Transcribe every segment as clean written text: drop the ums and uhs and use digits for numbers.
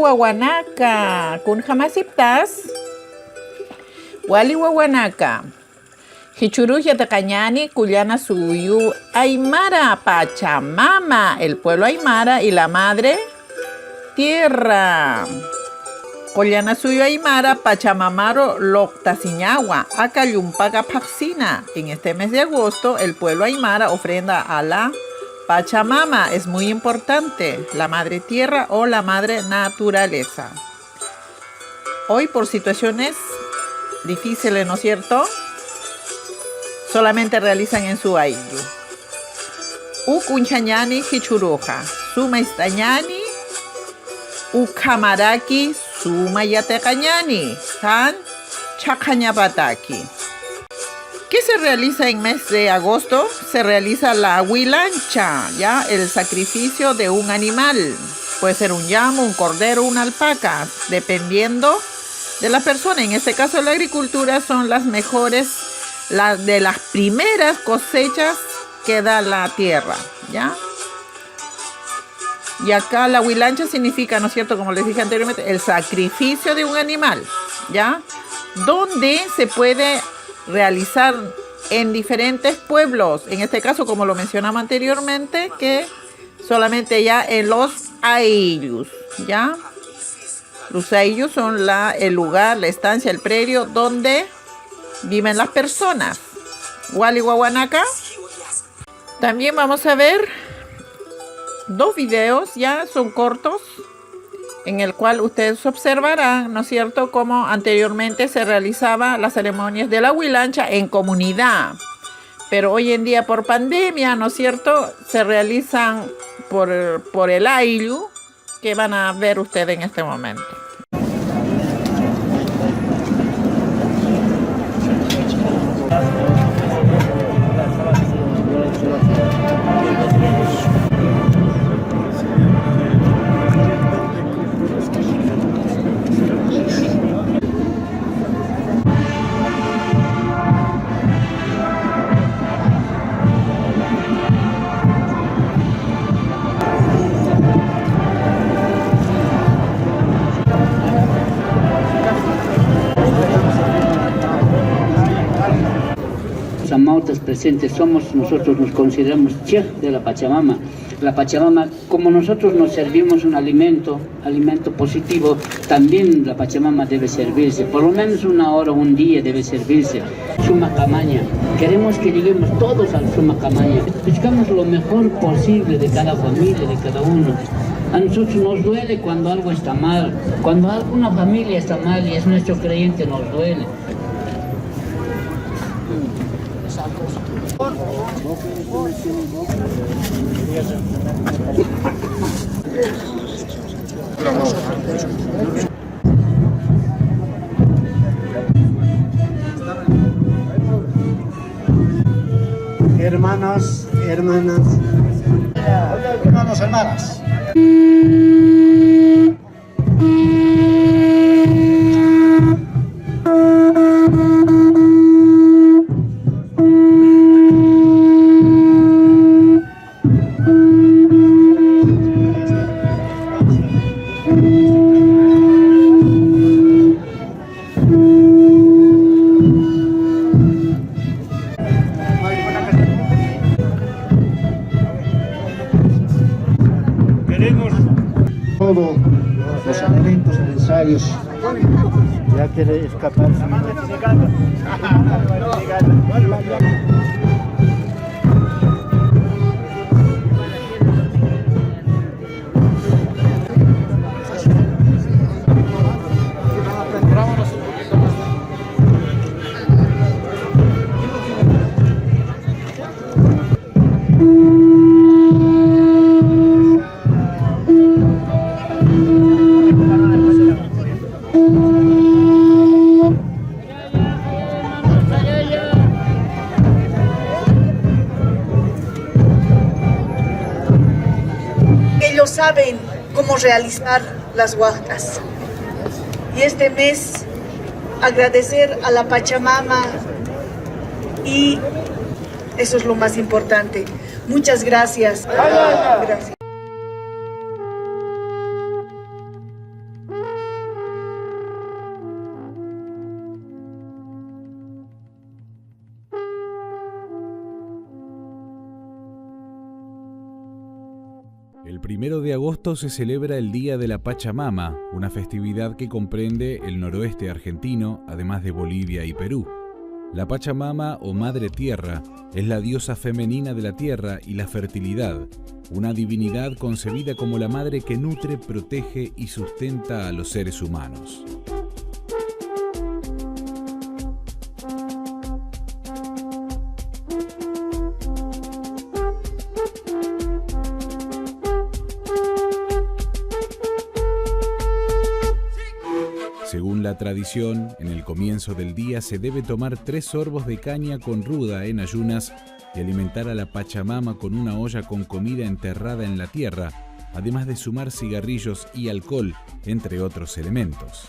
wawanaka, kun jamasiptas. Wali wawanaka. Hichuruja Tacañani, Cuyana Suyu, Aymara, Pachamama, el pueblo Aymara y la madre tierra. Cuyana Suyu Aymara, Pachamamaro, Loctasiñagua, Acayumpaga Paxina. En este mes de agosto, el pueblo Aymara ofrenda a la Pachamama. Es muy importante, la madre tierra o la madre naturaleza. Hoy, por situaciones difíciles, ¿no es cierto?, solamente realizan en su ayllu. Ukunchañani hichuruja, suma istañani, ukamaraki, suma yatecañani, tan chacañapataki. ¿Qué se realiza en mes de agosto? Se realiza la huilancha, ¿ya? El sacrificio de un animal. Puede ser un llamo, un cordero, una alpaca, dependiendo de la persona. En este caso, la agricultura son las mejores, de las primeras cosechas que da la tierra, ¿ya? Y acá la huilancha significa, ¿no es cierto?, como les dije anteriormente, el sacrificio de un animal, ¿ya? Donde se puede realizar en diferentes pueblos. En este caso, como lo mencionamos anteriormente, que solamente ya en los ayllus, ¿ya? Los ayllus son el lugar, la estancia, el predio donde viven las personas. Wali Wawanaka. También vamos a ver dos videos, ya son cortos, en el cual ustedes observarán, ¿no es cierto?, cómo anteriormente se realizaban las ceremonias de la huilancha en comunidad. Pero hoy en día, por pandemia, ¿no es cierto?, se realizan por el ayllu, que van a ver ustedes en este momento. Amautas presentes somos, nosotros nos consideramos che de la Pachamama. La Pachamama, como nosotros nos servimos un alimento positivo, también la Pachamama debe servirse, por lo menos una hora, un día debe servirse. Suma Camaña, queremos que lleguemos todos al Suma Camaña, buscamos lo mejor posible de cada familia, de cada uno. A nosotros nos duele cuando algo está mal, cuando alguna familia está mal y es nuestro creyente, nos duele. Hermanos, hermanas, hermanos, hermanas. Todos los elementos necesarios, ya quiere escapar. Ellos saben cómo realizar las huacas. Y este mes agradecer a la Pachamama, y eso es lo más importante. Muchas gracias. Gracias. El 1 de agosto se celebra el Día de la Pachamama, una festividad que comprende el noroeste argentino, además de Bolivia y Perú. La Pachamama o Madre Tierra es la diosa femenina de la tierra y la fertilidad, una divinidad concebida como la madre que nutre, protege y sustenta a los seres humanos. Según la tradición, en el comienzo del día se debe tomar 3 sorbos de caña con ruda en ayunas y alimentar a la Pachamama con una olla con comida enterrada en la tierra, además de sumar cigarrillos y alcohol, entre otros elementos.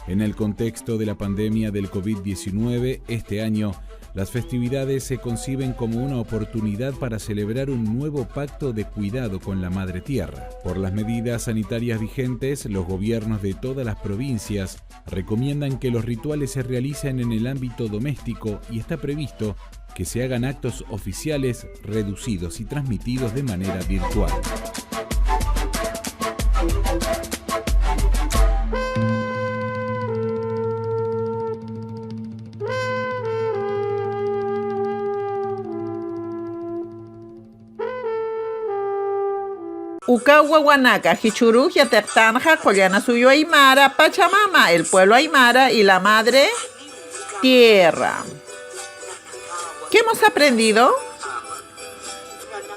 En el contexto de la pandemia del COVID-19, este año, las festividades se conciben como una oportunidad para celebrar un nuevo pacto de cuidado con la Madre Tierra. Por las medidas sanitarias vigentes, los gobiernos de todas las provincias recomiendan que los rituales se realicen en el ámbito doméstico y está previsto que se hagan actos oficiales reducidos y transmitidos de manera virtual. Ucagua Guanaca, Hichurú, Yatertanja, Collana Suyo Aymara, Pachamama, el pueblo Aymara y la Madre Tierra. ¿Qué hemos aprendido?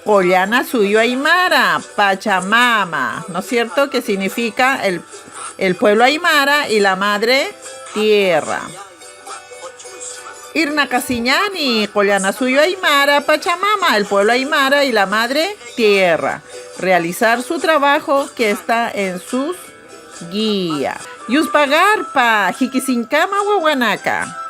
Collana Suyo Aymara, Pachamama, ¿no es cierto? Que significa el pueblo Aymara y la Madre Tierra. Irna Casiñani, Collana Suyo Aymara, Pachamama, el pueblo Aymara y la Madre Tierra. Realizar su trabajo que está en sus guías. Yuspagarpa, Jiquisincama, Guanaca.